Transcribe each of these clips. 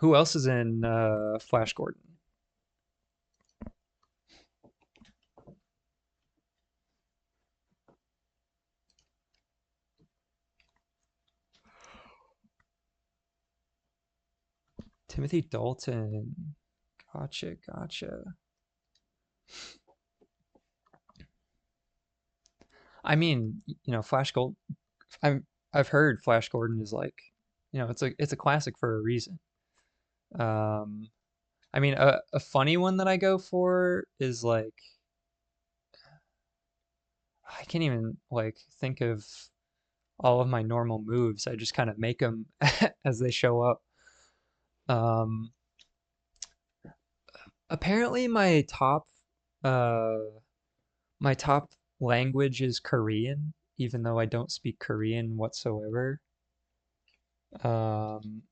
Who else is in Flash Gordon? Timothy Dalton. Gotcha, gotcha. I mean, Flash Gold. I've heard Flash Gordon is like, it's a classic for a reason. Um, I mean, a funny one that I go for is like I can't even like think of all of my normal moves. I just kind of make them as they show up. Um, Apparently uh my top language is Korean, even though I don't speak Korean whatsoever. Um,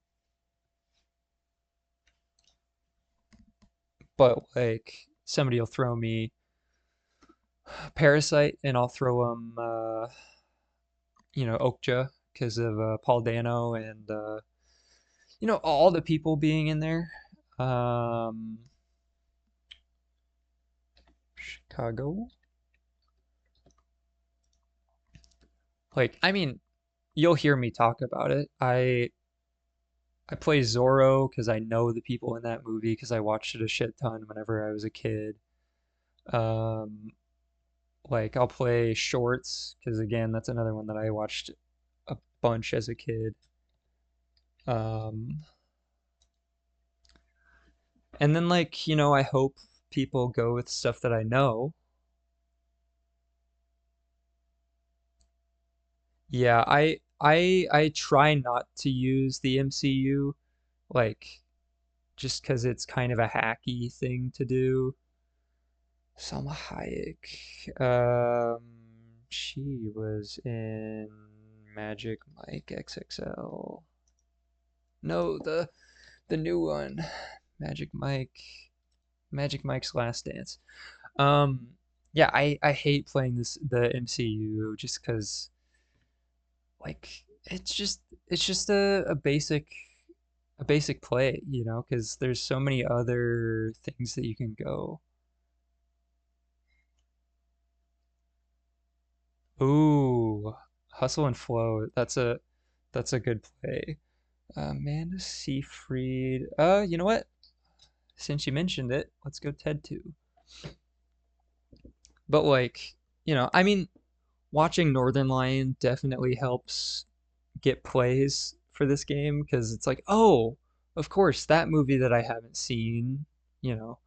but like somebody will throw me Parasite and I'll throw them Okja because of Paul Dano and all the people being in there. Um, Chicago. Like, I mean, you'll hear me talk about it. I play Zorro because I know the people in that movie because I watched it a shit ton whenever I was a kid. Um, like I'll play Shorts because again, that's another one that I watched a bunch as a kid. Um, and then like, I hope people go with stuff that I know. Yeah, I try not to use the MCU like just because it's kind of a hacky thing to do. Salma Hayek. She was in Magic Mike XXL. No, the new one, Magic Mike, Magic Mike's Last Dance. Um, yeah, I hate playing the MCU just because like it's just a basic play, because there's so many other things that you can go. Ooh, Hustle and Flow. That's a good play. Amanda Seyfried. You know what? Since you mentioned it, let's go Ted 2. But like, I mean, watching Northern Lion definitely helps get plays for this game because it's like, oh, of course, that movie that I haven't seen, you know.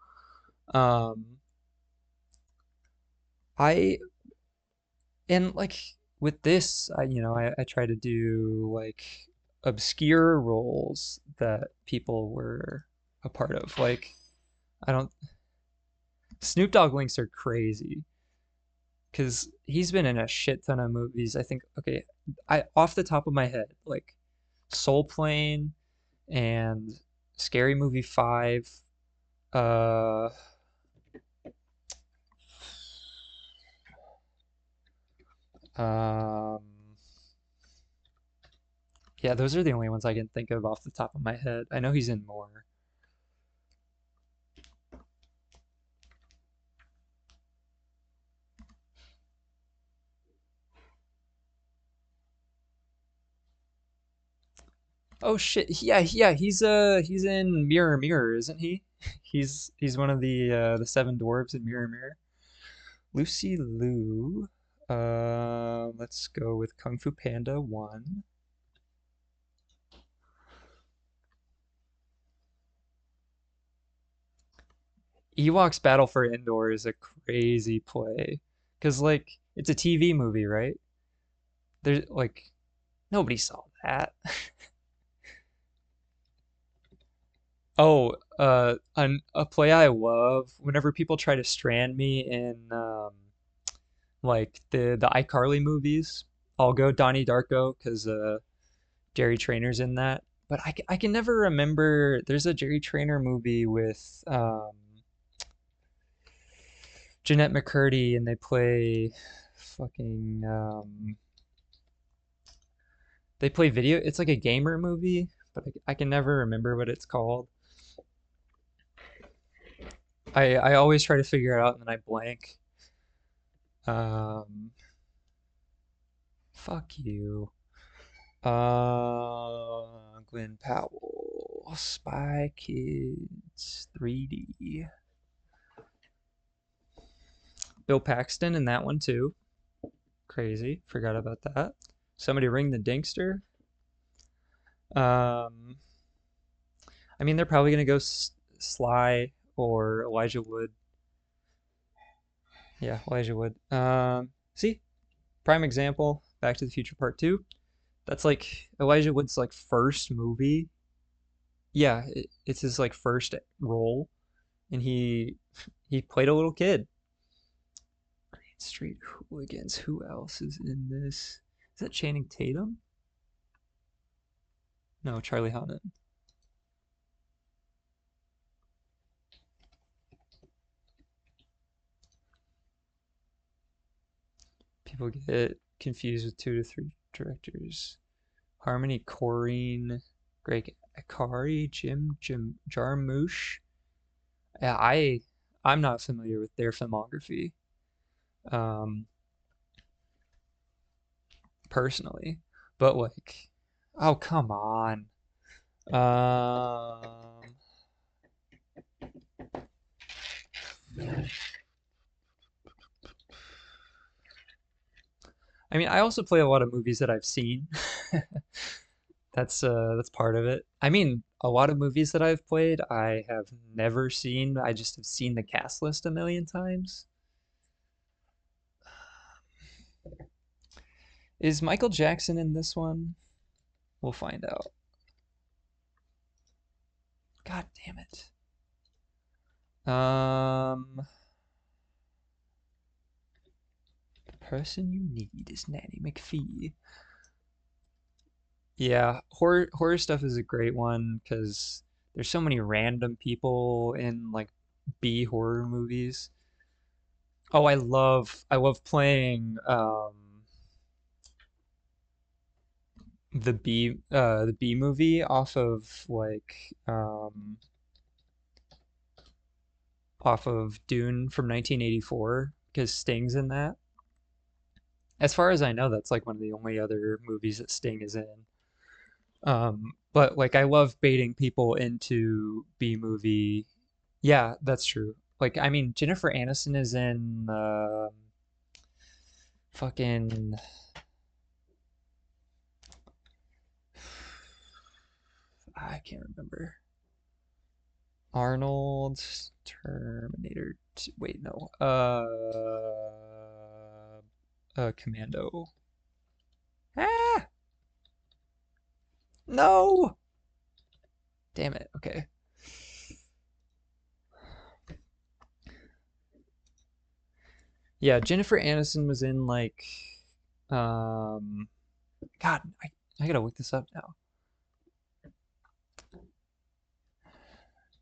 Um, I and like with this, I try to do like obscure roles that people were a part of. Like I don't Snoop Dogg links are crazy because he's been in a shit ton of movies. I think okay, I off the top of my head, like Soul Plane and Scary Movie 5. Uh, um, yeah, those are the only ones I can think of off the top of my head. I know he's in more. Oh shit, yeah, yeah, he's in Mirror Mirror, isn't he? He's one of the seven dwarves in Mirror Mirror. Lucy Liu. Let's go with Kung Fu Panda 1. Ewoks Battle for Endor is a crazy play. Cause like it's a TV movie, right? There's like nobody saw that. Oh, a play I love whenever people try to strand me in like the iCarly movies, I'll go Donnie Darko because Jerry Trainer's in that. But I can never remember. There's a Jerry Trainer movie with Jeanette McCurdy, and they play fucking they play video. It's like a gamer movie, but I can never remember what it's called. I always try to figure it out and then I blank. Um, fuck you. Glenn Powell, Spy Kids 3D. Bill Paxton in that one too. Crazy. Forgot about that. Somebody ring the Dinkster. Um, I mean, they're probably gonna go Sly or Elijah Wood. Yeah, Elijah Wood. See, prime example. Back to the Future Part Two. That's like Elijah Wood's like first movie. Yeah, it's his like first role, and he played a little kid. Green Street Hooligans. Who else is in this? Is that Channing Tatum? No, Charlie Hunnam. People get confused with two to three directors. Harmony Korine, Greg Akari, Jim Jarmusch. Yeah, I'm not familiar with their filmography, um, personally, but like, oh come on. Um, I mean, I also play a lot of movies that I've seen. That's part of it. I mean, a lot of movies that I've played, I have never seen. I just have seen the cast list a million times. Is Michael Jackson in this one? We'll find out. God damn it. The person you need is Nanny McPhee. Yeah, horror stuff is a great one because there's so many random people in like B horror movies. Oh, I love playing the B movie off of Dune from 1984 because Sting's in that. As far as I know, that's like one of the only other movies that Sting is in. But like I love baiting people into B movie. Yeah, that's true. Like I mean, Jennifer Aniston is in fucking I can't remember. Arnold Terminator. Wait, no. Commando. Ah, no. Damn it. Okay. Yeah, Jennifer Aniston was in like um God, I gotta look this up now.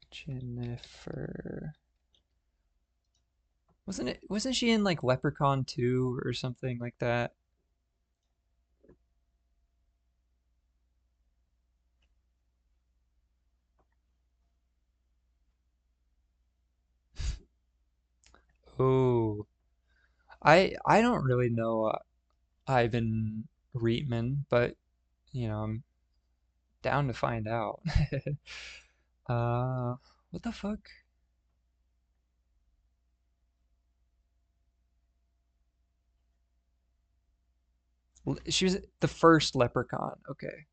Jennifer wasn't she in like Leprechaun 2 or something like that? Oh, I don't really know Ivan Reitman, but I'm down to find out. Uh, what the fuck? She was the first Leprechaun. Okay,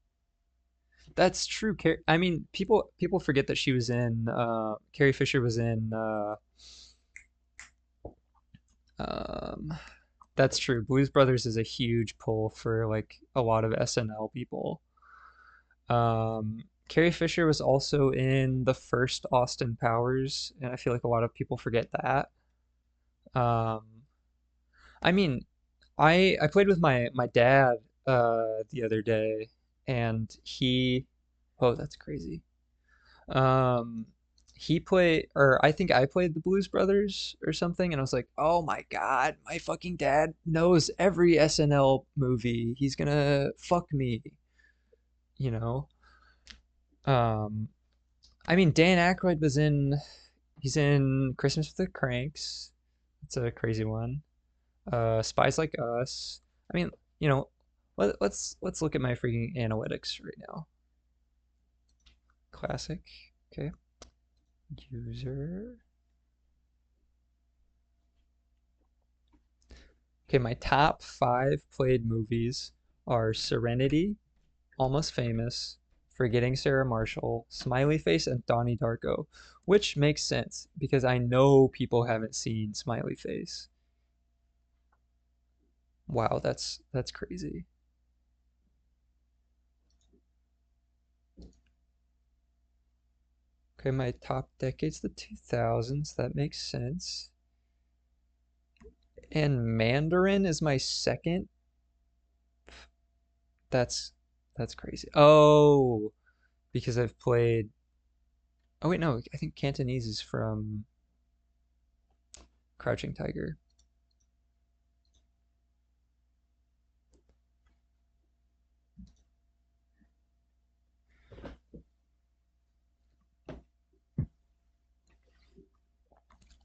that's true. I mean, people forget that she was in. Carrie Fisher was in. Um, that's true. Blues Brothers is a huge pull for like a lot of SNL people. Carrie Fisher was also in the first Austin Powers, and I feel like a lot of people forget that. Um, I mean, I played with my dad the other day, and oh, that's crazy. Um, he played, or I think I played the Blues Brothers or something, and I was like, oh my God, my fucking dad knows every SNL movie. He's gonna fuck me, you know? Um, I mean, Dan Aykroyd was in. He's in Christmas with the Cranks. It's a crazy one. Spies Like Us. I mean, you know, let's look at my freaking analytics right now. Classic. Okay. User. Okay, my top five played movies are Serenity, Almost Famous, Forgetting Sarah Marshall, Smiley Face, and Donnie Darko, which makes sense because I know people haven't seen Smiley Face. Wow, that's crazy. Okay, my top decade's the 2000s. That makes sense. And Mandarin is my second. That's that's crazy. Oh, because I've played. Oh wait, no, I think Cantonese is from Crouching Tiger.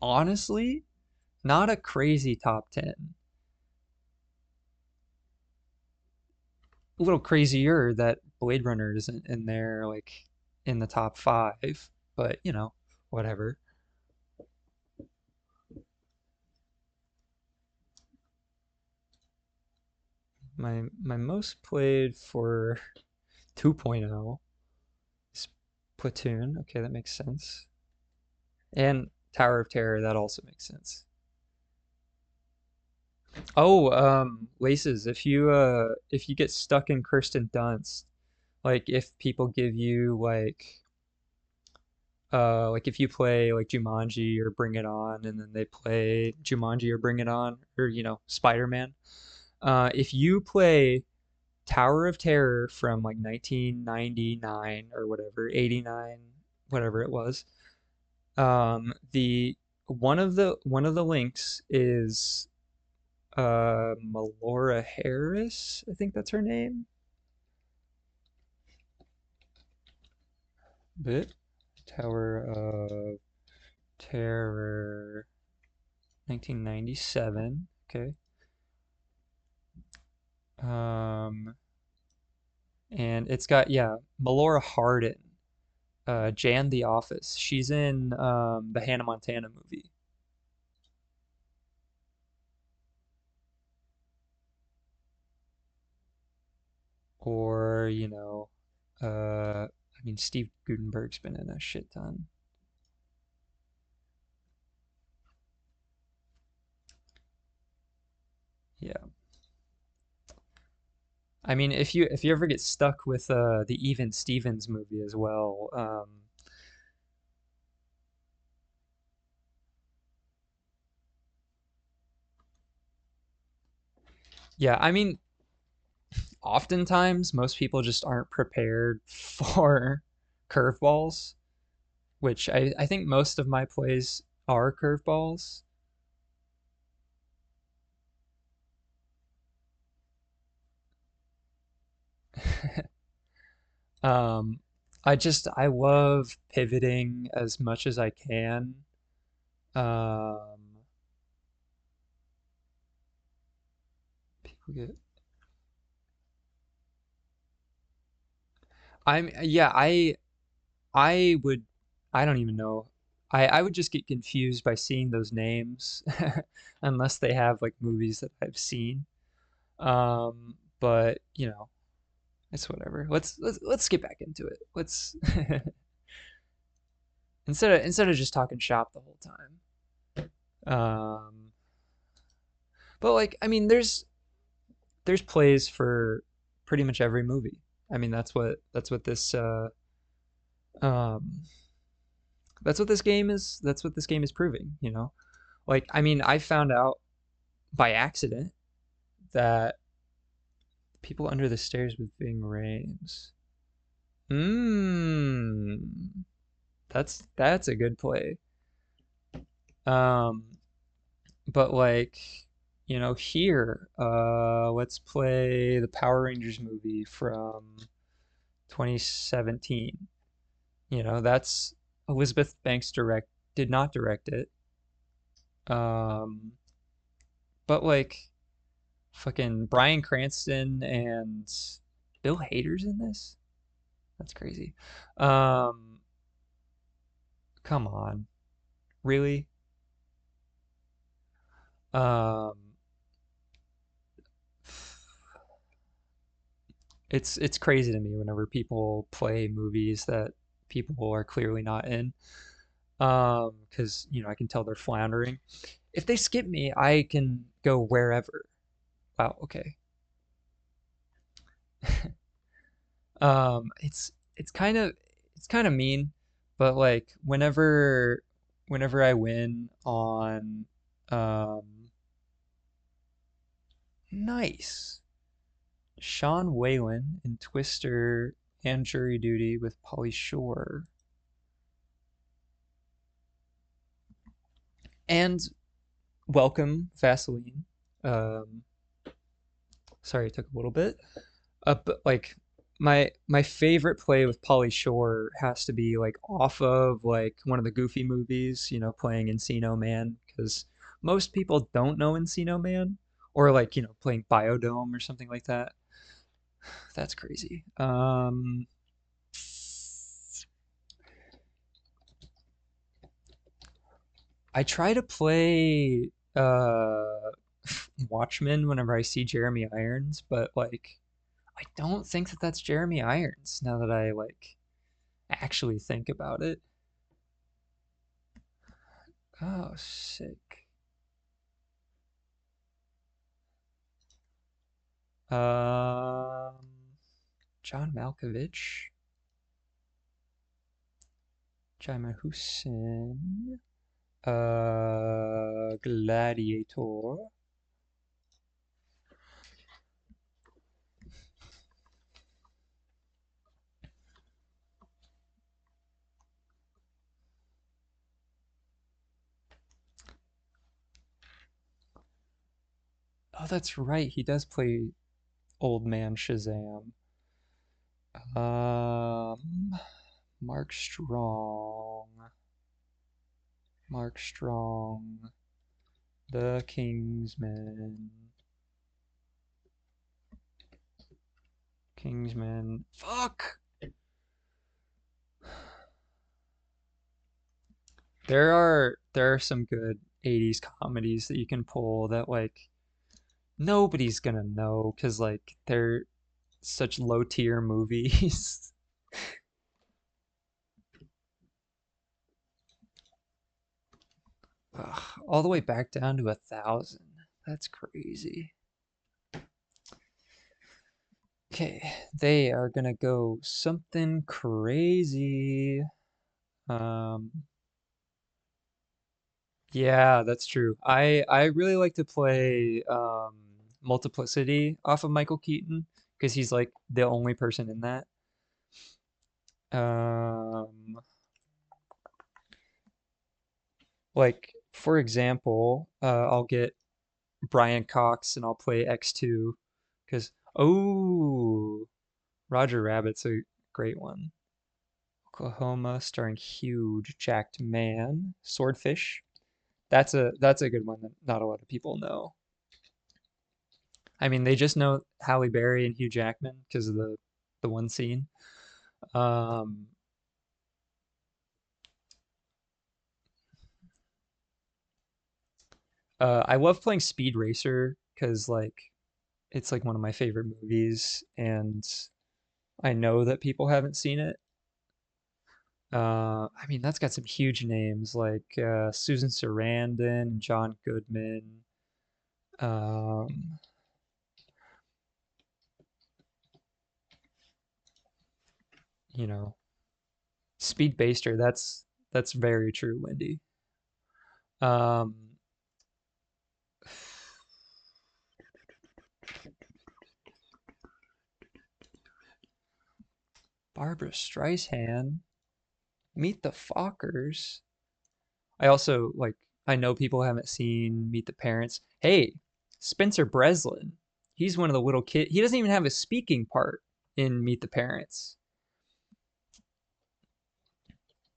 Honestly, not a crazy top 10. A little crazier that Blade Runner isn't in there, like in the top five, but whatever. My most played for 2.0 is Platoon. Okay, that makes sense. And Tower of Terror, that also makes sense. Oh, Laces, if you get stuck in Kirsten Dunst, like if people give you like if you play like Jumanji or Bring It On and then they play Jumanji or Bring It On or Spider-Man, if you play Tower of Terror from like 1999 or whatever, 89, whatever it was, the one of the links is Melora Harris, I think that's her name. Bit Tower of Terror 1997. Okay. Um and it's got, yeah, Melora Hardin, Jan the Office. She's in the Hannah Montana movie. Or, I mean Steve Gutenberg's been in a shit ton. Yeah. I mean, if you ever get stuck with the Even Stevens movie as well, yeah, I mean, oftentimes most people just aren't prepared for curveballs, which I think most of my plays are curveballs. Um, I love pivoting as much as I can. Um, People get I'm yeah, I would I don't even know. I would just get confused by seeing those names unless they have like movies that I've seen. But it's whatever. Let's get back into it. Let's instead of just talking shop the whole time. Um, but like I mean there's plays for pretty much every movie. I mean um that's what this game is proving, you know? Like I mean I found out by accident that people under the stairs with Ving Rhames. Mmm. That's a good play. Um, but like, here, let's play the Power Rangers movie from 2017. That's Elizabeth Banks did not direct it. Um, but like fucking Bryan Cranston and Bill Hader's in this. That's crazy. Um, Come on, really? Um, it's crazy to me whenever people play movies that people are clearly not in. Because I can tell they're floundering. If they skip me, I can go wherever. Wow, okay. It's kind of mean, but like whenever I win on um nice Sean Whalen in Twister and Jury Duty with Pauly Shore. And welcome Vaseline. Um Sorry it took a little bit. But like my favorite play with Pauly Shore has to be like off of like one of the Goofy movies, playing Encino Man, because most people don't know Encino Man, or like playing Biodome or something like that. That's crazy. I try to play Watchmen whenever I see Jeremy Irons, but like I don't think that that's Jeremy Irons now that I like actually think about it. Oh, sick. Um, John Malkovich, Jaime Hussein, Gladiator. Oh, that's right. He does play Old Man Shazam. Um, Mark Strong. Mark Strong. The Kingsman. Kingsman. Fuck! There are some good 80s comedies that you can pull that like nobody's gonna know because like they're such low tier movies. Ugh, all the way back down to 1,000. That's crazy. Okay, they are gonna go something crazy. Um, yeah, that's true. I really like to play Multiplicity off of Michael Keaton because he's like the only person in that. Um, like for example, I'll get Brian Cox and I'll play X2 because Roger Rabbit's a great one. Oklahoma starring huge jacked man, Swordfish. That's a good one that not a lot of people know. I mean, they just know Halle Berry and Hugh Jackman because of the one scene. Um, I love playing Speed Racer because like it's like one of my favorite movies, and I know that people haven't seen it. I mean, that's got some huge names like Susan Sarandon, John Goodman. Um, you know, Speed Baster. That's very true, Wendy. Um, Barbara Streisand, Meet the Fockers. I also like. I know people haven't seen Meet the Parents. Hey, Spencer Breslin. He's one of the little kid. He doesn't even have a speaking part in Meet the Parents.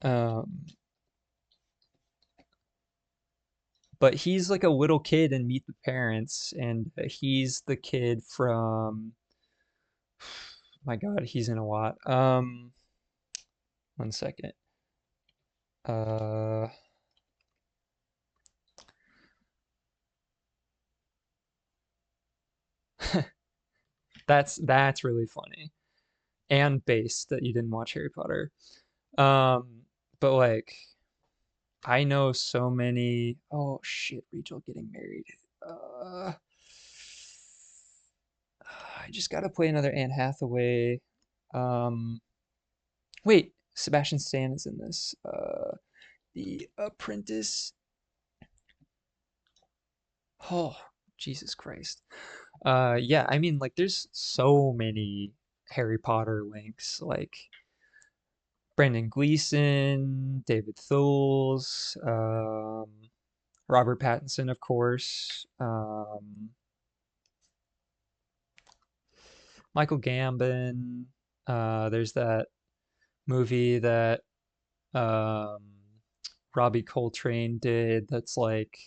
Um, but he's like a little kid in Meet the Parents, and he's the kid from. My God, he's in a lot. One second. Uh, that's really funny and based that you didn't watch Harry Potter. Um, but like I know so many. Oh shit, Rachel getting married. Uh, I just gotta play another Anne Hathaway. Um, wait, Sebastian Stan is in this. The Apprentice. Oh, Jesus Christ. Yeah, I mean, like, there's so many Harry Potter links, like Brendan Gleeson, David Thewlis, Robert Pattinson, of course, Michael Gambon. There's that movie that um, Robbie Coltrane did that's like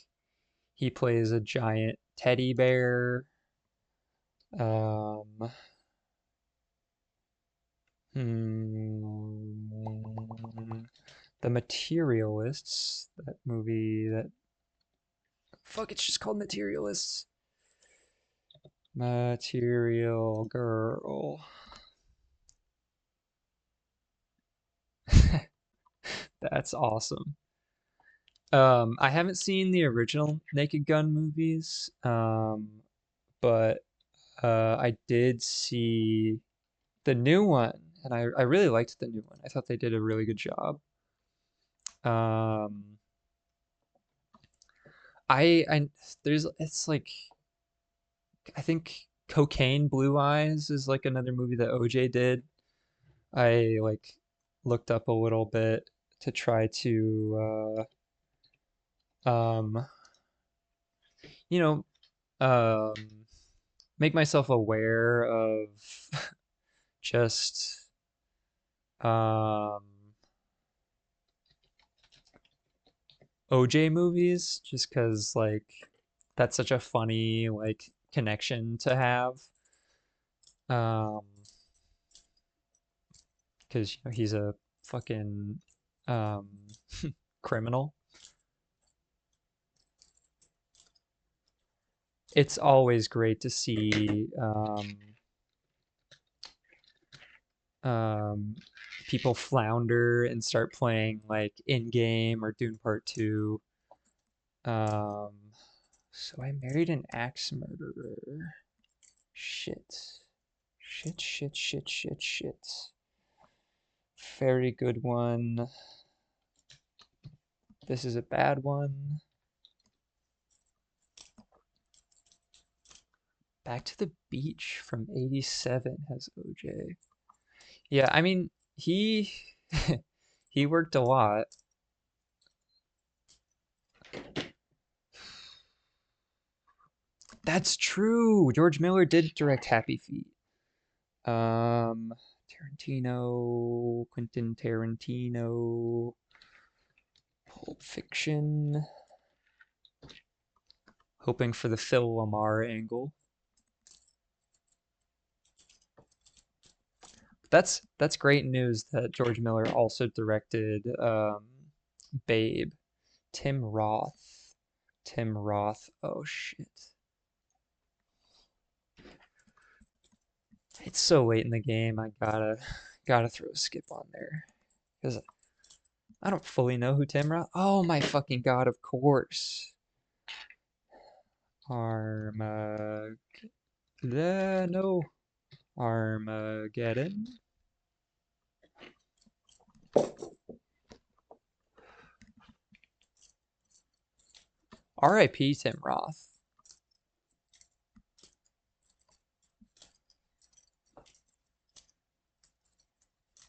he plays a giant teddy bear. Um, hmm, The Materialists, that movie that fuck, it's just called Materialists. Material Girl. That's awesome. I haven't seen the original Naked Gun movies, but I did see the new one, and I really liked the new one. I thought they did a really good job. Um, I there's it's like I think Cocaine Blue Eyes is like another movie that OJ did. I like looked up a little bit to try to you know um make myself aware of just um OJ movies just 'cause like that's such a funny like connection to have. Um 'Cause you know, he's a fucking um criminal. It's always great to see um, people flounder and start playing like in game or Dune Part 2. Um, so I married an axe murderer. Shit. Shit, shit, shit, shit, shit. Very good one. This is a bad one. Back to the Beach from 87 has OJ. Yeah, I mean, he he worked a lot. That's true. George Miller did direct Happy Feet. Um, Quentin Tarantino, Pulp Fiction. Hoping for the Phil Lamar angle. That's great news that George Miller also directed Babe. Tim Roth. Tim Roth. Oh shit. It's so late in the game. I gotta throw a skip on there because I don't fully know who Tim Roth. Oh my fucking god! Of course, Armageddon. No, Armageddon. R.I.P. Tim Roth.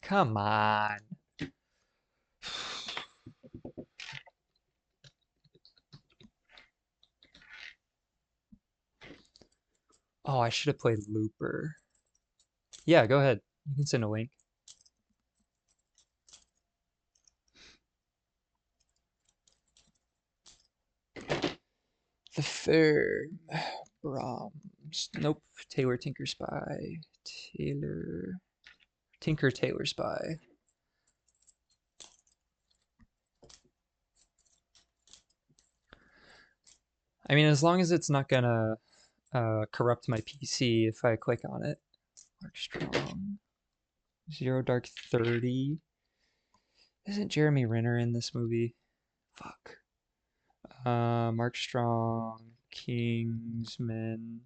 Come on. Oh, I should have played Looper. Yeah, go ahead. You can send a link. The Firm. Brahms. Nope. Taylor Tinker Spy. Taylor. Tinker Taylor Spy. I mean, as long as it's not gonna corrupt my PC if I click on it. Mark Strong. Zero Dark 30. Isn't Jeremy Renner in this movie? Fuck. Mark Strong. Kingsman.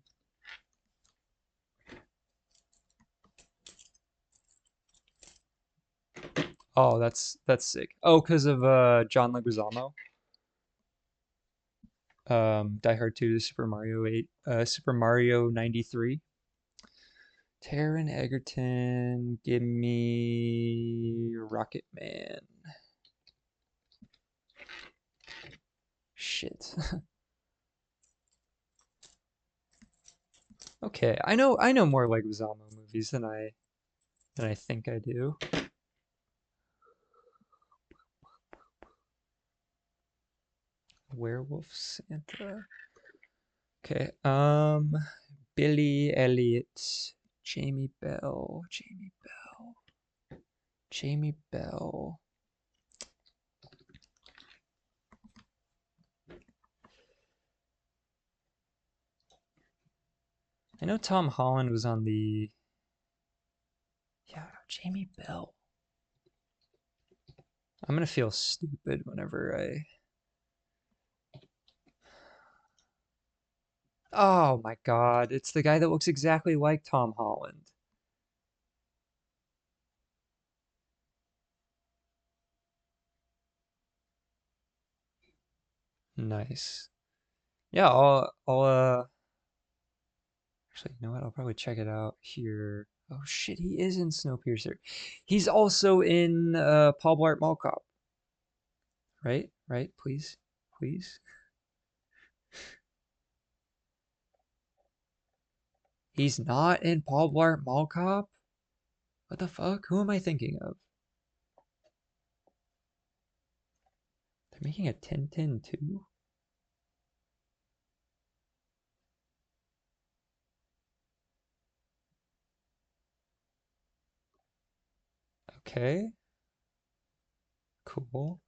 Oh, that's sick. Oh, because of John Leguizamo. Die Hard 2 to Super Mario 8. Super Mario 93. Taron Egerton, give me Rocket Man. Shit. Okay, I know more Leguizamo movies than I think I do. Werewolf Santa. Okay, Billy Elliot, Jamie Bell, Jamie Bell. I know Tom Holland was on the. Yeah, Jamie Bell. I'm gonna feel stupid whenever I. Oh my God, it's the guy that looks exactly like Tom Holland. Nice. Yeah, actually, you know what? I'll probably check it out here. Oh shit, he is in Snowpiercer. He's also in Paul Blart Mall Cop. Right? Right? Please? Please? He's not in Paul Blart Mall Cop? What the fuck? Who am I thinking of? They're making a 10-10 too? Okay, cool.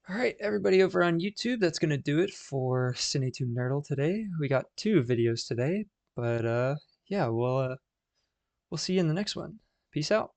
All right, everybody over on YouTube, that's gonna do it for Cine2Nerdle today. We got 2 videos today, but yeah, we'll see you in the next one. Peace out.